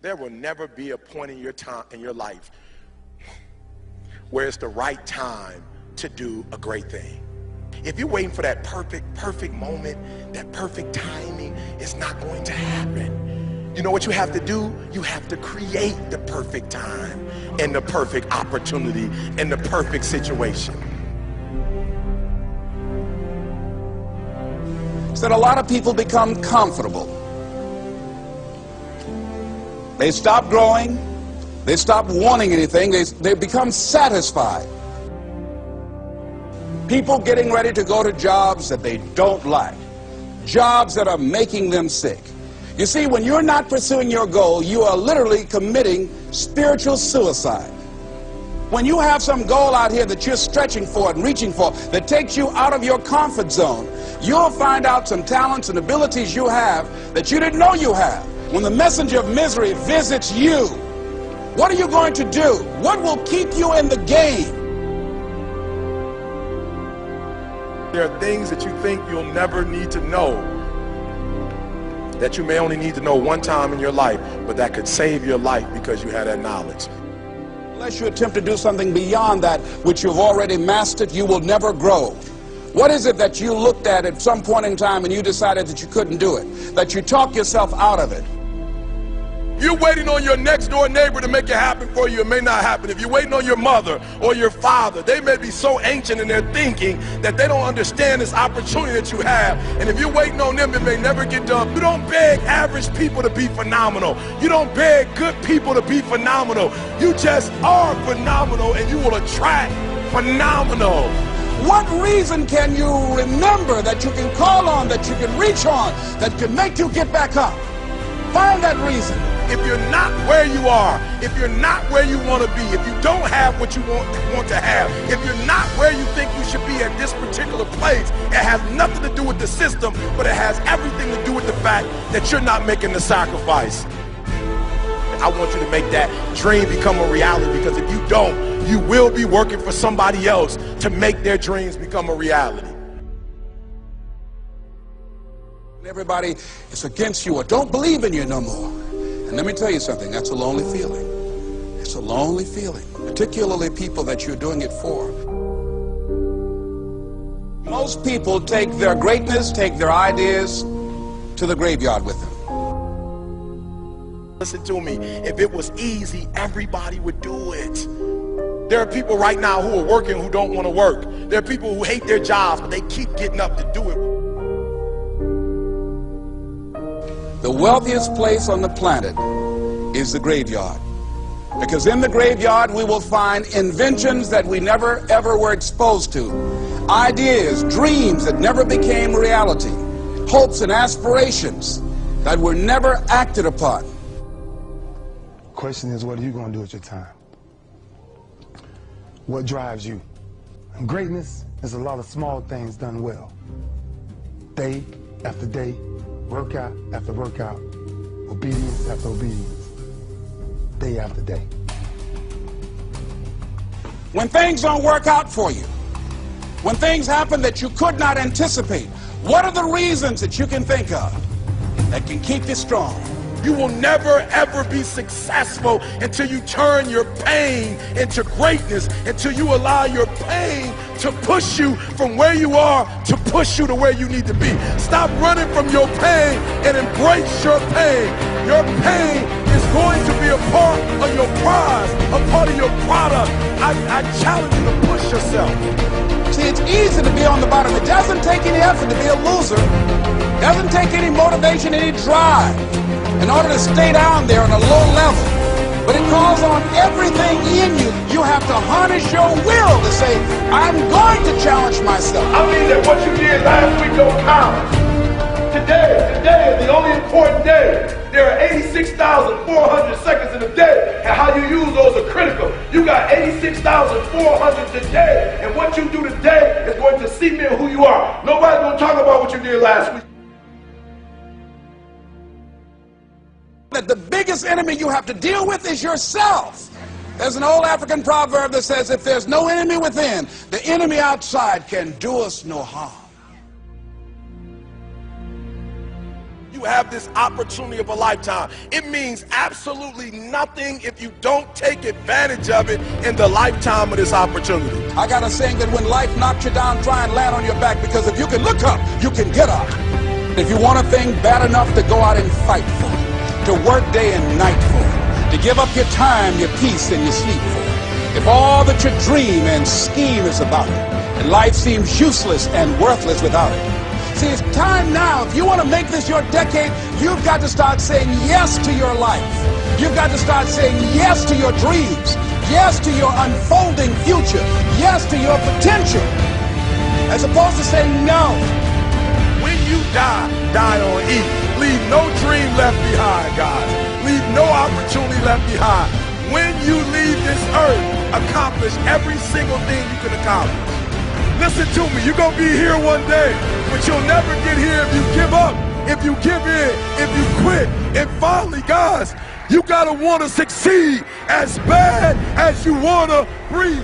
There will never be a point in your time in your life where it's the right time to do a great thing. If you're waiting for that perfect moment, that perfect timing, it's not going to happen. You know what you have to do? You have to create the perfect time and the perfect opportunity and the perfect situation. So that a lot of people become comfortable. They stop growing. They stop wanting anything. They become satisfied. People getting ready to go to jobs that they don't like. Jobs that are making them sick. You see, when you're not pursuing your goal, you are literally committing spiritual suicide. When you have some goal out here that you're stretching for and reaching for that takes you out of your comfort zone, you'll find out some talents and abilities you have that you didn't know you have. When the messenger of misery visits you, what are you going to do? What will keep you in the game? There are things that you think you'll never need to know, that you may only need to know one time in your life, but that could save your life because you had that knowledge. Unless you attempt to do something beyond that which you've already mastered, you will never grow. What is it that you looked at some point in time and you decided that you couldn't do it, that you talked yourself out of it? You're waiting on your next door neighbor to make it happen for you. It may not happen. If you're waiting on your mother or your father, they may be so ancient in their thinking that they don't understand this opportunity that you have. And if you're waiting on them, it may never get done. You don't beg average people to be phenomenal. You don't beg good people to be phenomenal. You just are phenomenal, and you will attract phenomenal. What reason can you remember that you can call on, that you can reach on, that can make you get back up? Find that reason. If you're not where you are, if you're not where you want to be, if you don't have what you want to have, if you're not where you think you should be at this particular place, it has nothing to do with the system, but it has everything to do with the fact that you're not making the sacrifice. I want you to make that dream become a reality, because if you don't, you will be working for somebody else to make their dreams become a reality. Everybody is against you or don't believe in you no more. And let me tell you something, that's a lonely feeling. It's a lonely feeling, particularly people that you're doing it for. Most people take their greatness, take their ideas to the graveyard with them. Listen to me, if it was easy, everybody would do it. There are people right now who are working who don't want to work. There are people who hate their jobs, but they keep getting up to do it. The wealthiest place on the planet is the graveyard. Because in the graveyard we will find inventions that we never ever were exposed to. Ideas, dreams that never became reality. Hopes and aspirations that were never acted upon. The question is, what are you going to do with your time? What drives you? And greatness is a lot of small things done well. Day after day, workout after workout, obedience after obedience, day after day. When things don't work out for you, when things happen that you could not anticipate, what are the reasons that you can think of that can keep you strong? You will never ever be successful until you turn your pain into greatness, until you allow your pain to push you from where you are to push you to where you need to be. Stop running from your pain and embrace your pain. Your pain is going to be a part of your prize, a part of your product. I challenge you to push yourself. See, it's easy to be on the bottom. It doesn't take any effort to be a loser. It doesn't take any motivation, any drive in order to stay down there on a low level. But it calls on everything in you. You have to harness your will to say, I'm going to challenge myself. I mean that what you did last week don't count. Today is the only important day. There are 86,400 seconds in a day, and how you use those are critical. You got 86,400 today, and what you do today is going to cement who you are. Nobody's going to talk about what you did last week. That the biggest enemy you have to deal with is yourself. There's an old African proverb that says, if there's no enemy within, the enemy outside can do us no harm. You you have this opportunity of a lifetime. It means absolutely nothing if you don't take advantage of it in the lifetime of this opportunity. I got a saying that when life knocks you down, try and land on your back, because if you can look up, you can get up. If you want a thing bad enough to go out and fight for it, to work day and night for it, to give up your time, your peace, and your sleep for it, if all that you dream and scheme is about it, and life seems useless and worthless without it. See, it's time now. If you want to make this your decade, you've got to start saying yes to your life. You've got to start saying yes to your dreams, yes to your unfolding future, yes to your potential, as opposed to saying no. When you die, die on E. Leave no dream left behind, guys. Leave no opportunity left behind. When you leave this earth, accomplish every single thing you can accomplish. Listen to me, you're going to be here one day, but you'll never get here if you give up, if you give in, if you quit. And finally, guys, you got to want to succeed as bad as you want to breathe.